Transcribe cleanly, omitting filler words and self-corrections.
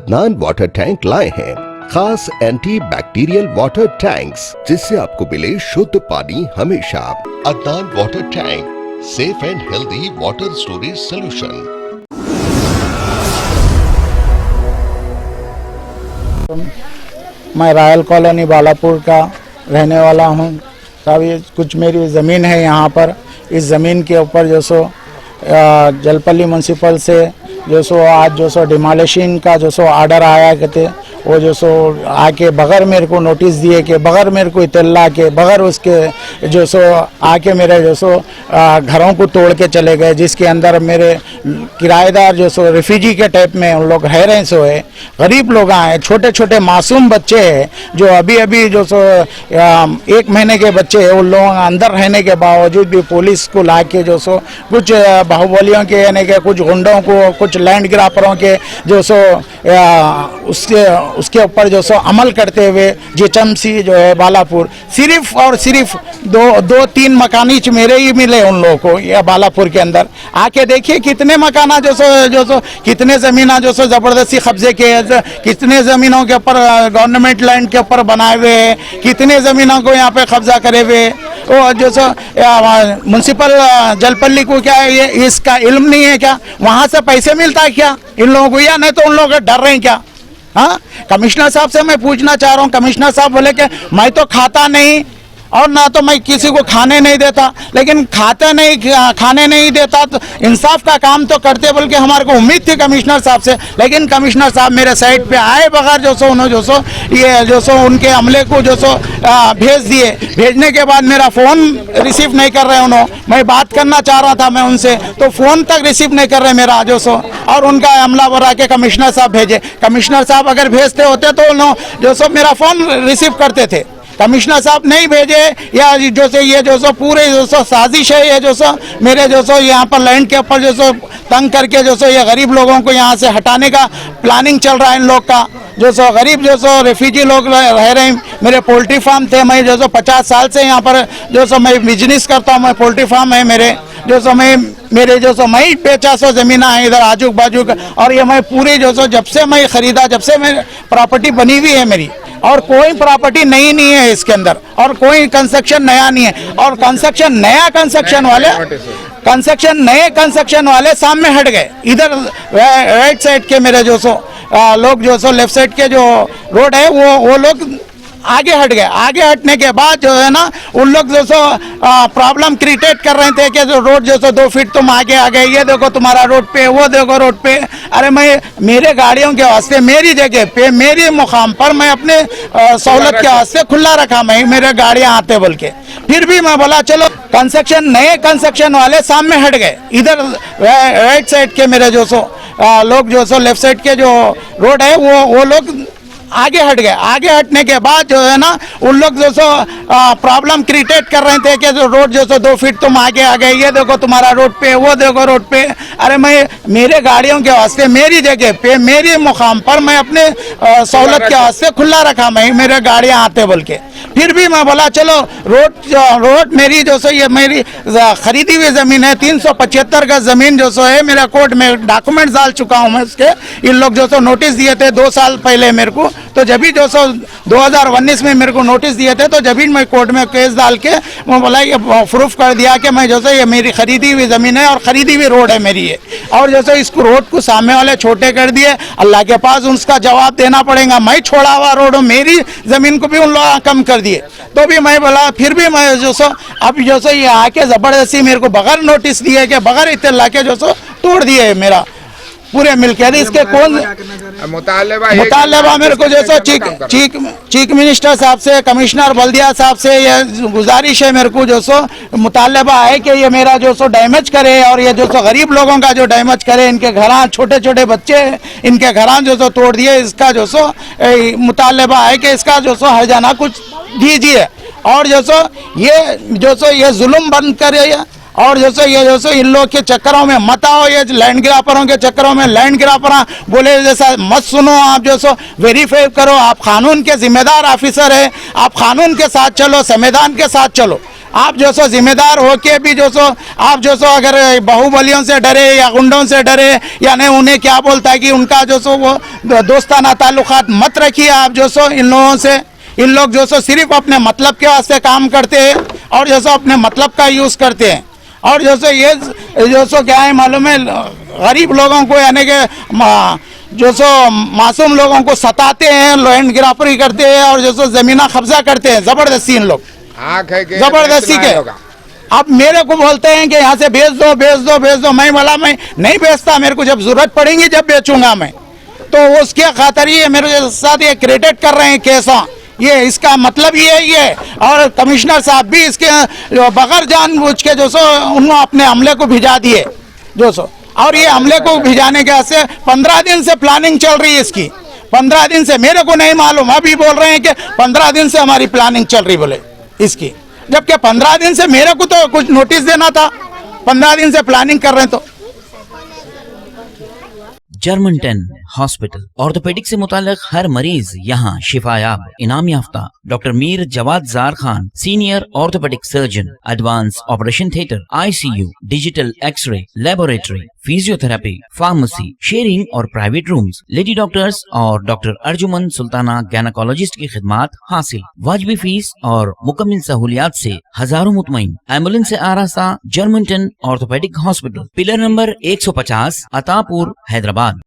Adnan water tank लाए हैं खास एंटी बैक्टीरियल वाटर टैंक्स, जिससे आपको मिले शुद्ध पानी हमेशा। Adnan water tank, safe and healthy water storage solution. मैं रॉयल कॉलोनी बालापुर का रहने वाला हूँ। साहब ये कुछ मेरी ज़मीन है यहाँ पर। इस ज़मीन के ऊपर जो सो जलपल्ली म्यूनसिपल से जो सो आज जो सो डिमोलिशन का जो सो ऑर्डर आया कहते, वो जो सो आके बगैर मेरे को नोटिस दिए के, बगैर मेरे को इत्तला के, बगैर उसके जो सो आके मेरे जो सो घरों को तोड़ के चले गए, जिसके अंदर मेरे किराएदार जो सो रिफ्यूजी के टाइप में उन लोग रह रहे सो है। गरीब लोग आए, छोटे छोटे मासूम बच्चे हैं जो अभी अभी जो सो 1 महीने के बच्चे हैं, उन लोगों अंदर रहने के बावजूद भी पुलिस को ला के जो सो कुछ बाहुबलियों के यानी कि कुछ गुंडों को, कुछ लैंड ग्राफरों के जो सो उसके ऊपर जो सो अमल करते हुए जीएचएमसी जो है बालापुर, सिर्फ और सिर्फ दो तीन मकानी मेरे ही मिले उन लोगों को या बालापुर के अंदर। आके देखिए कितने मकाना जो सो कितने जमीना जो सो जबरदस्ती कब्जे के, कितने जमीनों के ऊपर गवर्नमेंट लैंड के ऊपर बनाए हुए हैं, कितने जमीनों को यहाँ पे कब्जा करे हुए। वो जो सो म्यूनसिपल जलपल्ली को क्या है, ये इसका इल्म नहीं है क्या? वहां से पैसे मिलता है क्या इन लोगों को, या नहीं तो उन लोग डर रहे हैं क्या? हाँ, कमिश्नर साहब से मैं पूछना चाह रहा हूँ। कमिश्नर साहब बोले कि मैं तो खाता नहीं और ना तो मैं किसी को खाने नहीं देता, लेकिन खाने नहीं देता तो इंसाफ का काम तो करते, बल्कि हमारे को उम्मीद थी कमिश्नर साहब से। लेकिन कमिश्नर साहब मेरे साइड पे आए बगैर जो सो उन्होंने जो सो ये जो सो उनके अमले को जो सो भेज दिए। भेजने के बाद मेरा फ़ोन रिसीव नहीं कर रहे उन्होंने। मैं बात करना चाह रहा था मैं उनसे, तो फ़ोन तक रिसीव नहीं कर रहे मेरा जो सो, और उनका अमला बरा के कमिश्नर साहब भेजे। कमिश्नर साहब अगर भेजते होते तो उन्होंने जो सो मेरा फ़ोन रिसीव करते थे। कमिश्नर साहब नहीं भेजे, या जो सो ये जो सो पूरे जो सो साजिश है, ये जो सो मेरे जो सो यहाँ पर लैंड के ऊपर जो सो तंग करके जो सो ये गरीब लोगों को यहाँ से हटाने का प्लानिंग चल रहा है इन लोग का। जो सो गरीब जो सो रेफ्यूजी लोग रह रहे हैं। मेरे पोल्ट्री फार्म थे, मैं जो सो 50 साल से यहाँ पर जो सो मैं बिजनेस करता हूँ। मैं पोल्ट्री फार्म है मेरे जो सो मेरे जो सो मैं 50 ज़मीन है इधर आजू बाजू का, और ये मैं पूरी जो सो जब से मैं ख़रीदा, जब से मेरी प्रॉपर्टी बनी हुई है मेरी, और कोई प्रॉपर्टी नई नहीं है इसके अंदर, और कोई कंस्ट्रक्शन नया नहीं है। और नए कंस्ट्रक्शन वाले सामने हट गए। इधर राइट साइड के मेरे जो सो लोग जो सो लेफ्ट साइड के जो रोड है वो लोग आगे हट गए। आगे हटने के बाद जो है ना, उन लोग जो सो प्रॉब्लम क्रिएट कर रहे थे कि जो रोड जो सो 2 फीट तुम आगे आ गए, ये देखो तुम्हारा रोड पे, वो देखो रोड पे। अरे मैं मेरे गाड़ियों के वास्ते मेरी जगह पे मेरे मुकाम पर मैं अपने सहूलत के वास्ते खुला रखा, मैं मेरे गाड़ियाँ आते बोल के। फिर भी मैं बोला चलो नए कंस्ट्रक्शन वाले सामने हट गए। इधर राइट साइड के मेरे जो सो लोग जो सो लेफ्ट साइड के जो रोड है वो लोग आगे हट गए। आगे हटने के बाद जो है ना, उन लोग जो सो प्रॉब्लम क्रिएट कर रहे थे कि जो रोड जो सो 2 फीट तुम आगे आ गए, ये देखो तुम्हारा रोड पे, वो देखो रोड पे। अरे मैं मेरे गाड़ियों के वास्ते मेरी जगह पे मेरे मुकाम पर मैं अपने सहूलत के वास्ते खुला रखा, मैं मेरे गाड़ियाँ आते बोल के। फिर भी मैं बोला चलो रोड मेरी जो सो ये मेरी खरीदी हुई ज़मीन है, 375 का ज़मीन जो सो है मेरा कोर्ट में डॉक्यूमेंट डाल चुका हूँ मैं उसके। इन लोग जो सो नोटिस दिए थे 2 साल पहले मेरे को, तो जब भी जो सो 2019 में मेरे को नोटिस दिए थे, तो जब भी मैं कोर्ट में केस डाल के मैं बोला ये प्रूफ कर दिया कि मैं जो सो ये मेरी खरीदी हुई ज़मीन है और खरीदी हुई रोड है मेरी है। और जो सो इसको रोड को सामने वाले छोटे कर दिए। अल्लाह के पास उसका जवाब देना पड़ेगा। मैं छोड़ा हुआ रोड मेरी ज़मीन को भी उन लोगों कम कर दिए। तो भी मैं बोला, फिर भी मैं जो सो अब जो सो ये आके ज़बरदस्ती मेरे को बगैर नोटिस दिए के, बगैर इत्तला के जो सो तोड़ दिए मेरा पूरे मिलके। इसके कौन मुतालबा मेरे को जो सो चीफ मिनिस्टर साहब से, कमिश्नर बल्दिया साहब से ये गुजारिश है मेरे को जो सो मुतालबा है कि ये मेरा जो सो डैमेज करे, और ये जो सो गरीब लोगों का जो डैमेज करे। इनके घरां छोटे छोटे बच्चे, इनके घरां जो सो तोड़ दिए। इसका जो सो मुतालबा है कि इसका जो सो हर्जाना कुछ दीजिए, और जो सो ये जुल्म बंद करे, और जो सो इन लोग के चक्करों में मत आओ। ये लैंड ग्राफरों के चक्करों में लैंड ग्राफर बोले जैसा मत सुनो। आप जो सो वेरीफाई करो। आप कानून के जिम्मेदार ऑफिसर है, आप कानून के साथ चलो, संविधान के साथ चलो। आप जो सो जिम्मेदार होके भी जो सो आप जो सो अगर बाहुबलियों से डरे या गुंडों से डरे या नहीं उन्हें क्या बोलता है कि उनका जो सो वो दोस्ताना ताल्लुकात मत रखिए आप जो सो इन लोगों से। इन लोग जो सो सिर्फ अपने मतलब के वास्ते काम करते हैं और जो सो अपने मतलब का यूज़ करते हैं। और जो सो ये जो सो क्या है मालूम है, गरीब लोगों को यानी कि जो सो मासूम लोगों को सताते हैं, लैंड गिराफरी करते हैं और जो सो ज़मीना कब्जा करते हैं ज़बरदस्ती इन लोग, जबरदस्ती के। अब मेरे को बोलते हैं कि यहाँ से भेज दो भेज दो भेज दो, मैं बोला मैं नहीं भेजता, मेरे को जब जरूरत पड़ेगी जब बेचूंगा मैं। तो उसके खातर ये मेरे साथ ये क्रेडिट कर रहे हैं केसा, ये इसका मतलब ये और कमिश्नर साहब भी इसके बगैर जानबूझ के जो सो उन्होंने अपने अमले को भिजा दिए जो सो। और ये अमले को भिजाने के से 15 दिन से प्लानिंग चल रही है इसकी, 15 दिन से। मेरे को नहीं मालूम, अभी बोल रहे हैं कि 15 दिन से हमारी प्लानिंग चल रही बोले इसकी, जबकि 15 दिन से मेरे को तो कुछ नोटिस देना था, 15 दिन से प्लानिंग कर रहे हैं। तो जर्मन 10 हॉस्पिटल ऑर्थोपेडिक से मुताल्लिक हर मरीज यहाँ शिफायाब। इनाम याफ्ता doctor Mir Jawad Jar Khan, senior orthopaedic surgeon, advance operation theatre, ICU, digital x-ray, laboratory, physiotherapy, pharmacy, sharing और प्राइवेट रूम्स, लेडी डॉक्टर्स और डॉक्टर अर्जुमन सुल्ताना गायनेकोलॉजिस्ट की खिदमात हासिल। वाजबी फीस और मुकम्मल सहूलियात से हजारों मुतमईन। एम्बुलेंस से आरास्ता German 10 orthopaedic hospital, pillar number 150, Attapur, Hyderabad.